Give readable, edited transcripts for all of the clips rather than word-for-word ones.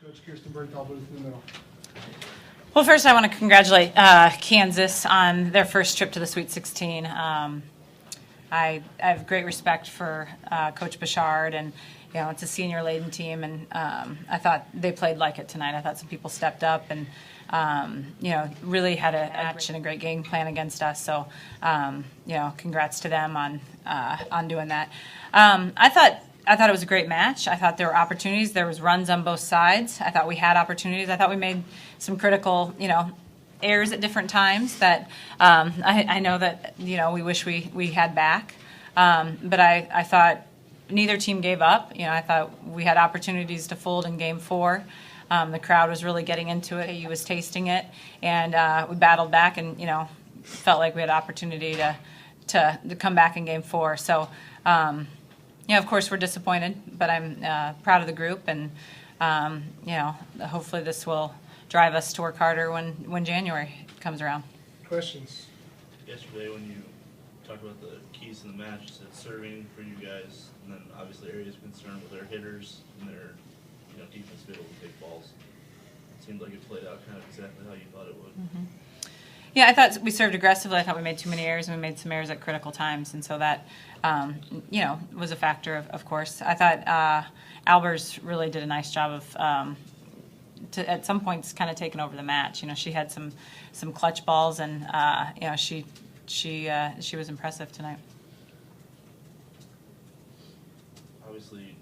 Coach Kirsten Bernthal, booth in the middle. Well, first I want to congratulate Kansas on their first trip to the Sweet 16. I have great respect for Coach Bouchard, and it's a senior-laden team, and I thought they played like it tonight. I thought some people stepped up and really had a match and a great game plan against us. So congrats to them on doing that. I thought it was a great match. I thought there were opportunities. There was runs on both sides. I thought we had opportunities. I thought we made some critical, errors at different times that I know that, we wish we had back. But I thought neither team gave up. I thought we had opportunities to fold in Game 4. The crowd was really getting into it. He was tasting it. And we battled back and, felt like we had opportunity to come back in Game 4. So, of course, we're disappointed, but I'm proud of the group, and hopefully this will drive us to work harder when January comes around. Questions? Yesterday, when you talked about the keys to the match, you said serving for you guys, and then obviously areas of concern with their hitters and their defense to be able to take balls. It seemed like it played out kind of exactly how you thought it would. Mm-hmm. Yeah, I thought we served aggressively. I thought we made too many errors, and we made some errors at critical times, and so that, was a factor, of course. I thought Albers really did a nice job of, at some points, kind of taking over the match. She had some clutch balls, and she was impressive tonight. Obviously,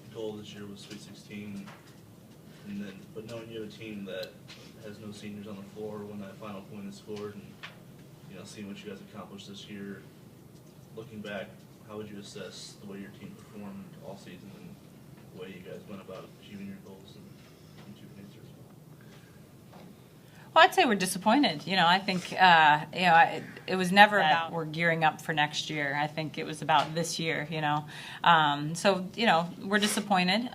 the goal this year was Sweet 16, but knowing you have a team that has no seniors on the floor when that final point is scored, and seeing what you guys accomplished this year, looking back, how would you assess the way your team performed all season and the way you guys went about achieving your goals and two answers? Well, I'd say we're disappointed. I think it was never about we're gearing up for next year. I think it was about this year. So we're disappointed,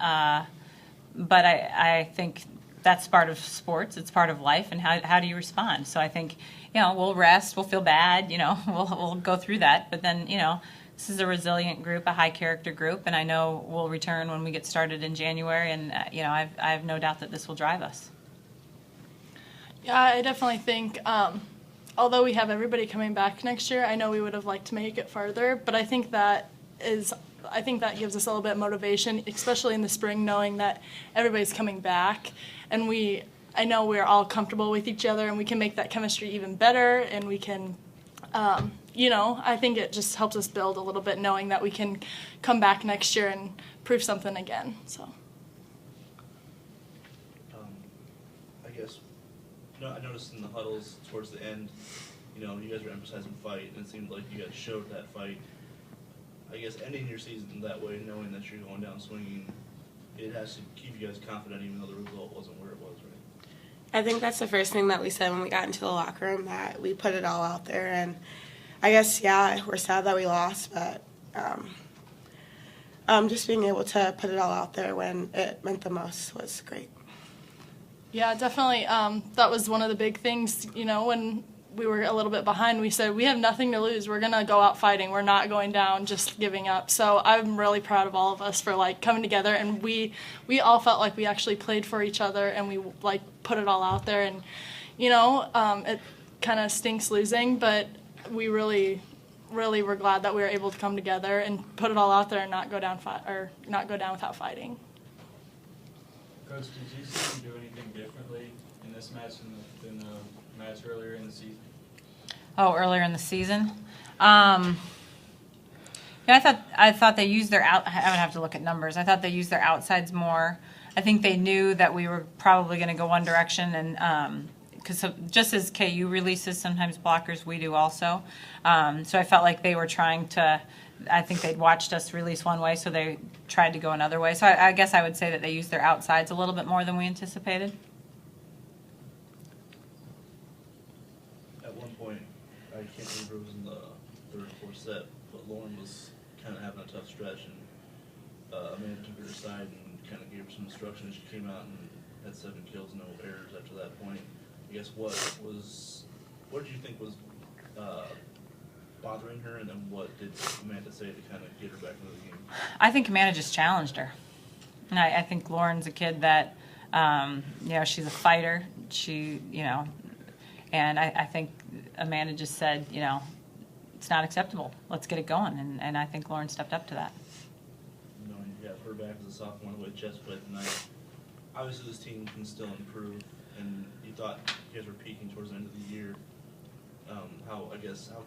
but I think that's part of sports. It's part of life, and how do you respond? So I think we'll rest, we'll feel bad, we'll go through that, but then this is a resilient group, a high character group, and I know we'll return when we get started in January, and I have no doubt that this will drive us. Yeah, I definitely think, although we have everybody coming back next year, I know we would have liked to make it farther, but I think that gives us a little bit of motivation, especially in the spring, knowing that everybody's coming back, and I know we're all comfortable with each other, and we can make that chemistry even better, and we can, I think it just helps us build a little bit, knowing that we can come back next year and prove something again. So, I noticed in the huddles towards the end, you guys were emphasizing fight, and it seemed like you guys showed that fight. I guess ending your season that way, knowing that you're going down swinging, it has to keep you guys confident, even though the result wasn't where it was, right? I think that's the first thing that we said when we got into the locker room, that we put it all out there. And I guess, we're sad that we lost, but just being able to put it all out there when it meant the most was great. yeah, definitely. That was one of the big things, when we were a little bit behind, we said we have nothing to lose. We're going to go out fighting. We're not going down just giving up. So I'm really proud of all of us for coming together, and we all felt like we actually played for each other, and we put it all out there. And it kind of stinks losing, but we really were glad that we were able to come together and put it all out there and not go down without fighting. Coach, did you see him do anything differently in this match than the match earlier in the season? Oh, earlier in the season? I thought they used their I would have to look at numbers. I thought they used their outsides more. I think they knew that we were probably going to go one direction, and because just as KU releases sometimes blockers, we do also. So I felt like they were trying to. I think they'd watched us release one way, so they tried to go another way. So I guess I would say that they used their outsides a little bit more than we anticipated. At one point, I can't remember if it was in the third or fourth set, but Lauren was kind of having a tough stretch, and Amanda took her aside and kind of gave her some instruction. She came out and had 7 kills, no errors after that point. I guess what did you think was bothering her, and then what did Amanda say to kind of get her back into the game? I think Amanda just challenged her. And I think Lauren's a kid that, you know, she's a fighter. She, you know, and I think Amanda just said, you know, it's not acceptable. Let's get it going. And I think Lauren stepped up to that. Knowing you have her back as a sophomore with chest play tonight, obviously this team can still improve, and you thought you guys were peaking towards the end of the year. How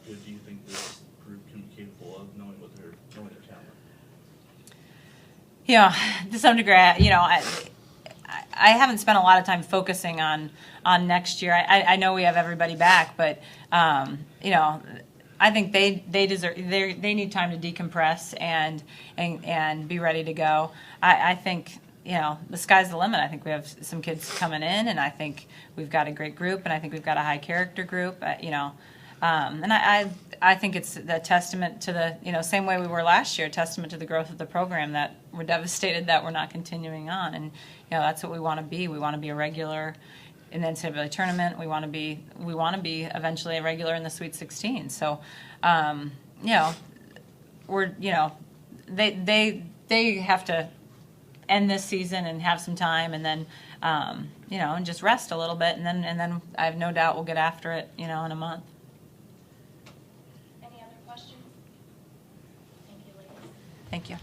good do you think this group can be capable of knowing their talent? You know, to some degree, you know, I haven't spent a lot of time focusing on next year. I know we have everybody back, but you know, I think they need time to decompress and be ready to go. I think, you know, the sky's the limit. I think we have some kids coming in, and I think we've got a great group, and I think we've got a high character group. You know, and I think it's a testament to the, you know, same way we were last year, a testament to the growth of the program that we're devastated that we're not continuing on. And, you know, that's what we want to be. We want to be a regular in the NCAA tournament. We want to be eventually a regular in the Sweet 16. So, you know, they have to end this season and have some time, and then, you know, and just rest a little bit, and then I have no doubt we'll get after it, you know, in a month. Any other questions? Thank you, ladies. Thank you.